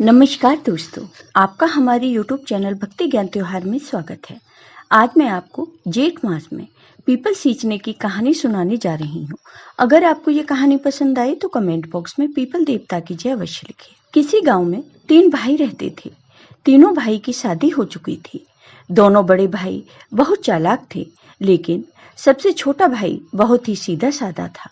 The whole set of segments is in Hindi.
नमस्कार दोस्तों, आपका हमारे YouTube चैनल भक्ति ज्ञान त्योहार में स्वागत है। आज मैं आपको जेठ मास में पीपल सींचने की कहानी सुनाने जा रही हूँ। अगर आपको ये कहानी पसंद आई तो कमेंट बॉक्स में पीपल देवता की जय अवश्य लिखिए। किसी गांव में 3 भाई रहते थे। तीनों भाई की शादी हो चुकी थी। दोनों बड़े भाई बहुत चालाक थे, लेकिन सबसे छोटा भाई बहुत ही सीधा साधा था।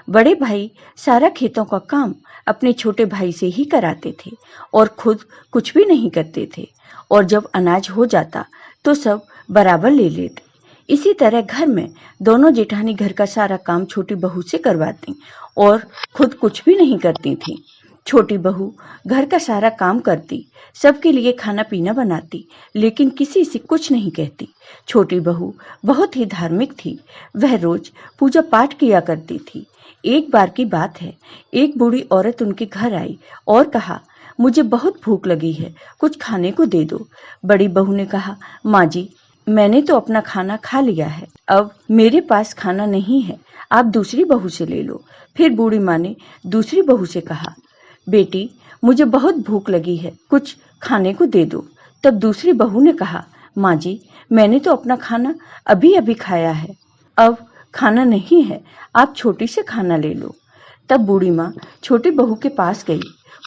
बड़े भाई सारा खेतों का काम अपने छोटे भाई से ही कराते थे और खुद कुछ भी नहीं करते थे, और जब अनाज हो जाता तो सब बराबर ले लेते। इसी तरह घर में दोनों जेठानी घर का सारा काम छोटी बहू से करवाती और खुद कुछ भी नहीं करती थी। छोटी बहू घर का सारा काम करती, सबके लिए खाना पीना बनाती, लेकिन किसी से कुछ नहीं कहती। छोटी बहू बहुत ही धार्मिक थी। वह रोज पूजा पाठ किया करती थी। एक बार की बात है, एक बूढ़ी औरत उनके घर आई और कहा, मुझे बहुत भूख लगी है, कुछ खाने को दे दो। बड़ी बहू ने कहा, माँ जी, मैंने तो अपना खाना खा लिया है, अब मेरे पास खाना नहीं है, आप दूसरी बहू से ले लो। फिर बूढ़ी माँ ने दूसरी बहू से कहा, बेटी, मुझे बहुत भूख लगी है, कुछ खाने को दे दो। तब दूसरी बहू ने कहा, माँ जी, मैंने तो अपना खाना अभी अभी खाया है, अब खाना नहीं है, आप छोटी से खाना ले लो। तब बूढ़ी माँ छोटी बहू के पास गई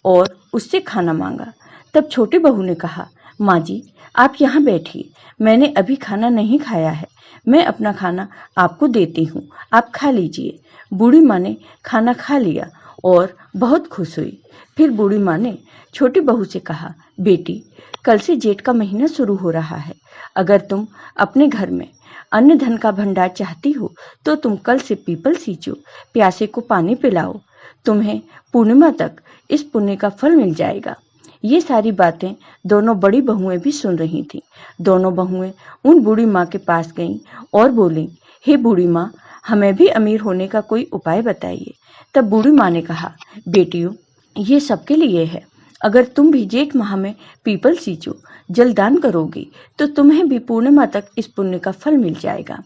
और उससे खाना मांगा। तब छोटी बहू ने कहा, माँ जी, आप यहाँ बैठिए, मैंने अभी खाना नहीं खाया है, मैं अपना खाना आपको देती हूँ, आप खा लीजिए। बूढ़ी माँ ने खाना खा लिया और बहुत खुश हुई। फिर बूढ़ी माँ ने छोटी बहू से कहा, बेटी, कल से जेठ का महीना शुरू हो रहा है, अगर तुम अपने घर में अन्न धन का भंडार चाहती हो तो तुम कल से पीपल सींचो, प्यासे को पानी पिलाओ, तुम्हें पूर्णिमा तक इस पुण्य का फल मिल जाएगा। ये सारी बातें दोनों बड़ी बहुएं भी सुन रही थीं। दोनों बहुएं उन बूढ़ी माँ के पास गईं और बोलीं, हे बूढ़ी माँ, हमें भी अमीर होने का कोई उपाय बताइए। तब बूढ़ी माँ ने कहा, बेटियों, ये सबके लिए है। अगर तुम भी जेठ माह में पीपल सींचो, जल दान करोगी, तो तुम्हें भी पूर्णिमा तक इस पुण्य का फल मिल जाएगा।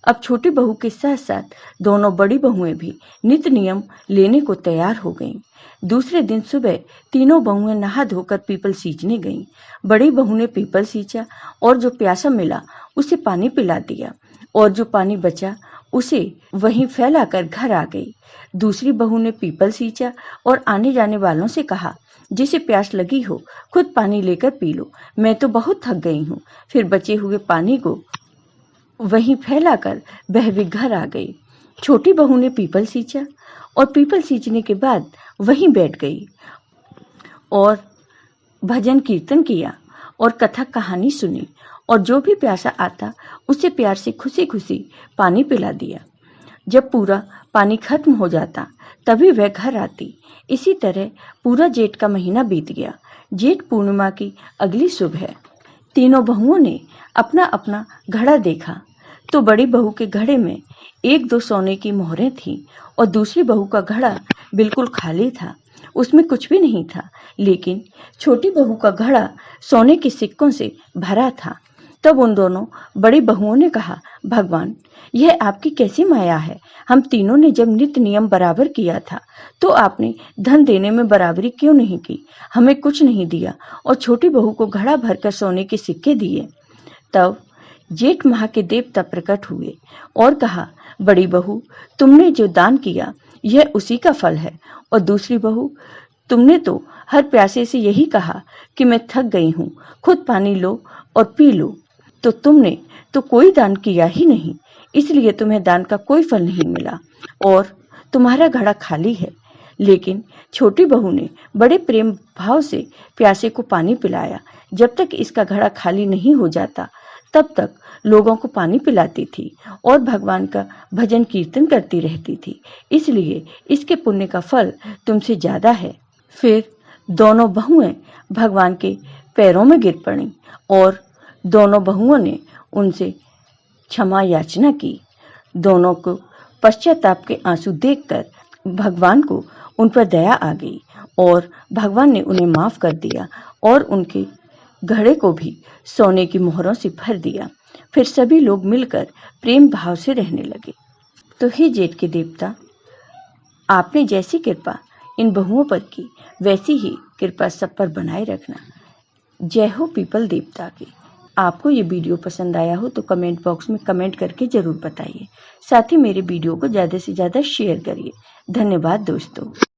अब छोटी बहू के साथ साथ दोनों बड़ी बहुएं भी नित नियम लेने को तैयार हो गईं। दूसरे दिन सुबह तीनों बहुएं नहा धोकर पीपल सींचने गईं। बड़ी बहू ने पीपल सींचा और जो प्यासा मिला उसे पानी पिला दिया, और जो पानी बचा उसे वहीं फैलाकर घर आ गई। दूसरी बहू ने पीपल सींचा और आने जाने वालों से कहा, जिसे प्यास लगी हो खुद पानी लेकर पी लो, मैं तो बहुत थक गई हूँ। फिर बचे हुए पानी को वहीं फैलाकर वह भी घर आ गई। छोटी बहू ने पीपल सींचा और पीपल सींचने के बाद वहीं बैठ गई और भजन कीर्तन किया और कथा कहानी सुनी, और जो भी प्यासा आता उसे प्यार से खुशी खुशी पानी पिला दिया। जब पूरा पानी खत्म हो जाता तभी वह घर आती। इसी तरह पूरा जेठ का महीना बीत गया। जेठ पूर्णिमा की अगली सुबह तीनों बहुओं ने अपना अपना घड़ा देखा तो बड़ी बहू के घड़े में 1-2 सोने की मोहरें थीं और दूसरी बहू का घड़ा बिल्कुल खाली था, उसमें कुछ भी नहीं था। लेकिन छोटी बहू का घड़ा सोने के सिक्कों से भरा था। तब उन दोनों बड़ी बहुओं ने कहा, भगवान, यह आपकी कैसी माया है? हम तीनों ने जब नित्य नियम बराबर किया था तो आपने धन देने में बराबरी क्यों नहीं की? हमें कुछ नहीं दिया और छोटी बहू को घड़ा भरकर सोने के सिक्के दिए। तब जेठ माह के देवता प्रकट हुए और कहा, बड़ी बहू, तुमने जो दान किया यह उसी का फल है, और दूसरी बहू, तुमने तो हर प्यासे से यही कहा कि मैं थक गई हूँ, खुद पानी लो और पी लो, तो तुमने तो कोई दान किया ही नहीं, इसलिए तुम्हें दान का कोई फल नहीं मिला और तुम्हारा घड़ा खाली है। लेकिन छोटी बहू ने बड़े प्रेम भाव से प्यासे को पानी पिलाया। जब तक इसका घड़ा खाली नहीं हो जाता तब तक लोगों को पानी पिलाती थी और भगवान का भजन कीर्तन करती रहती थी, इसलिए इसके पुण्य का फल तुमसे ज्यादा है। फिर दोनों बहुएं भगवान के पैरों में गिर पड़ीं और दोनों बहुओं ने उनसे क्षमा याचना की। दोनों को पश्चाताप के आंसू देखकर भगवान को उन पर दया आ गई और भगवान ने उन्हें माफ कर दिया और उनके घड़े को भी सोने की मोहरों से भर दिया। फिर सभी लोग मिलकर प्रेम भाव से रहने लगे। तो हे जेठ के देवता, आपने जैसी कृपा इन बहुओं पर की, वैसी ही कृपा सब पर बनाए रखना। जय हो पीपल देवता की। आपको ये वीडियो पसंद आया हो तो कमेंट बॉक्स में कमेंट करके ज़रूर बताइए। साथ ही मेरे वीडियो को ज़्यादा से ज़्यादा शेयर करिए। धन्यवाद दोस्तों।